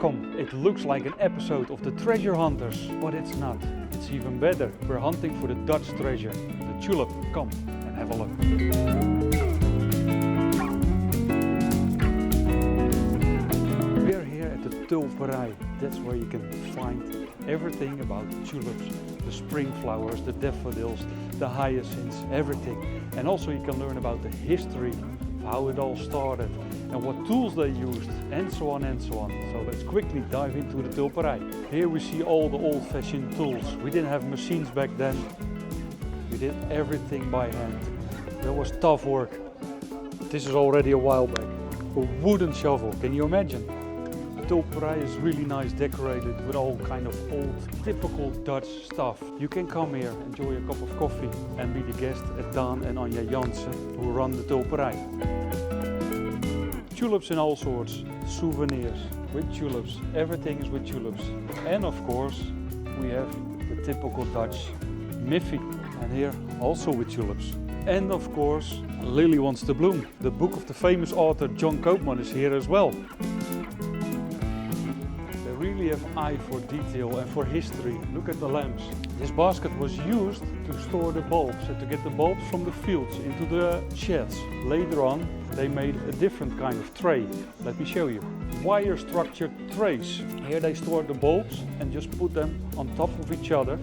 Welcome! It looks like an episode of the Treasure Hunters, but it's not. It's even better. We're hunting for the Dutch treasure, the tulip. Come and have a look. We're here at the Tulperij. That's where you can find everything about tulips, the spring flowers, the daffodils, the hyacinths, everything. And also you can learn about the history, how it all started, and what tools they used, and so on and so on. So let's quickly dive into the Tulperij. Here we see all the old-fashioned tools. We didn't have machines back then. We did everything by hand. That was tough work. This is already a while back. A wooden shovel, can you imagine? The Tulperij is really nice, decorated with all kind of old, typical Dutch stuff. You can come here, enjoy a cup of coffee, and be the guest at Daan and Anja Jansen, who run the Tulperij. Tulips in all sorts, souvenirs with tulips, everything is with tulips. And of course we have the typical Dutch Miffy, and here also with tulips. And of course Lily Wants to Bloom. The book of the famous author John Koopman is here as well. They really have eye for detail and for history. Look at the lamps. This basket was used to store the bulbs and to get the bulbs from the fields into the sheds. Later on they made a different kind of tray. Let me show you. Wire structured trays. Here they stored the bulbs and just put them on top of each other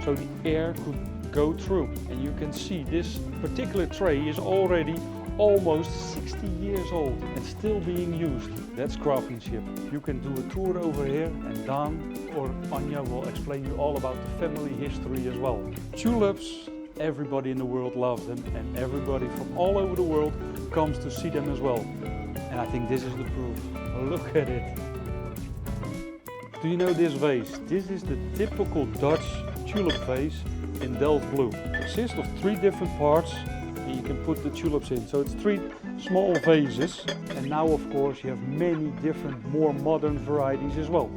so the air could go through. And you can see this particular tray is already almost 60 years old and still being used. That's craftsmanship. You can do a tour over here and Daan or Anja will explain you all about the family history as well. Tulips, everybody in the world loves them and everybody from all over the world comes to see them as well. And I think this is the proof. Look at it. Do you know this vase? This is the typical Dutch tulip vase in Delft blue. It consists of 3 different parts and you can put the tulips in. So it's 3 small vases, and now of course you have many different more modern varieties as well.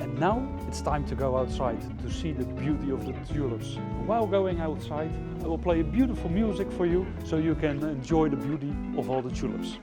And now it's time to go outside to see the beauty of the tulips. While going outside I will play beautiful music for you so you can enjoy the beauty of all the tulips.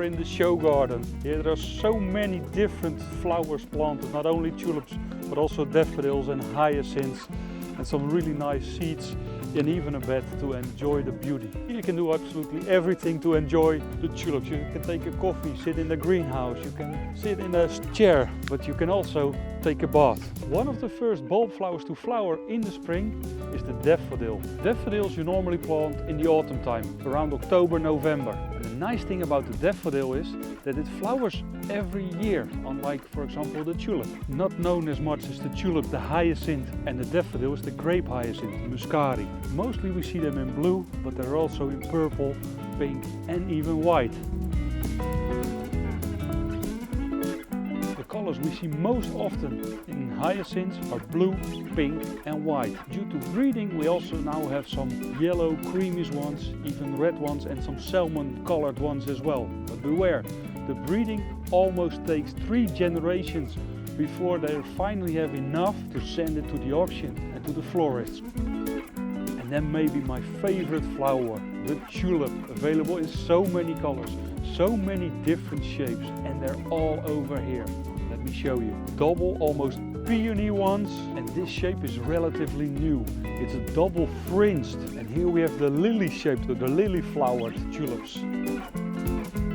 In the show garden. Here there are so many different flowers planted, not only tulips but also daffodils and hyacinths and some really nice seeds and even a bed to enjoy the beauty. You can do absolutely everything to enjoy the tulips. You can take a coffee, sit in the greenhouse, you can sit in a chair, but you can also take a bath. One of the first bulb flowers to flower in the spring is the daffodil. Daffodils you normally plant in the autumn time, around October, November. And the nice thing about the daffodil is that it flowers every year, unlike for example the tulip. Not known as much as the tulip, the hyacinth, and the daffodil is the grape hyacinth, Muscari. Mostly we see them in blue, but they're also in purple, pink and even white. The colors we see most often in hyacinths are blue, pink and white. Due to breeding we also now have some yellow creamish ones, even red ones and some salmon colored ones as well. But beware, the breeding almost takes 3 generations before they finally have enough to send it to the auction and to the florists. And then maybe my favorite flower, the tulip, available in so many colors, so many different shapes, and they're all over here. Let me show you. Double, almost peony ones, and this shape is relatively new. It's a double fringed, and here we have the lily shaped, the lily flowered tulips.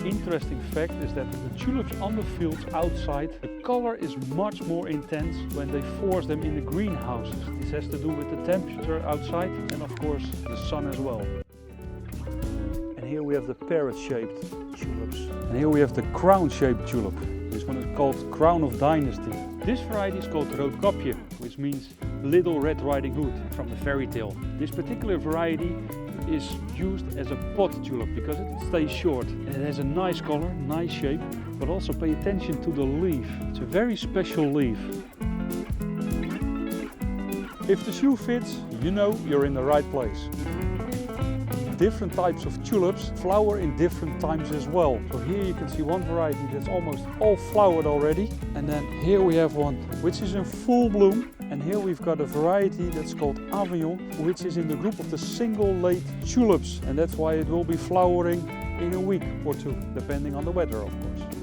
Interesting fact is that the tulips on the fields outside, the color is much more intense when they force them in the greenhouses. This has to do with the temperature outside and of course the sun as well. And here we have the parrot shaped tulips. And here we have the crown shaped tulip. This one is called Crown of Dynasty. This variety is called Roodkapje, which means Little Red Riding Hood from the fairy tale. This particular variety is used as a pot tulip because it stays short and it has a nice color, nice shape, but also pay attention to the leaf. It's a very special leaf. If the shoe fits, you know you're in the right place. Different types of tulips flower in different times as well. So here you can see one variety that's almost all flowered already. And then here we have one which is in full bloom. And here we've got a variety that's called Avignon, which is in the group of the single late tulips. And that's why it will be flowering in a week or two, depending on the weather, of course.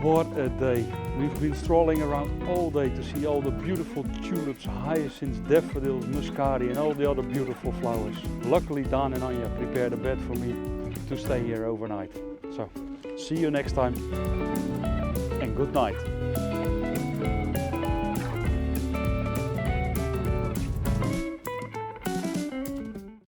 What a day! We've been strolling around all day to see all the beautiful tulips, hyacinths, daffodils, muscari and all the other beautiful flowers. Luckily Dan and Anja prepared a bed for me to stay here overnight. So, see you next time and good night.